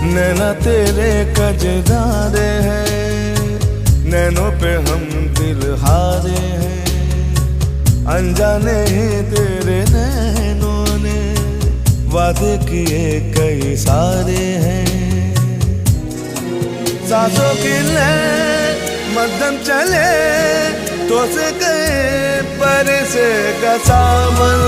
नैना तेरे कजरारे हैं, नैनों पे हम दिल हारे हैं। अनजाने ही तेरे नैनों ने वादे किए कई सारे हैं। सांसों की ले मध्यम चले तो से गए पर से का सावन।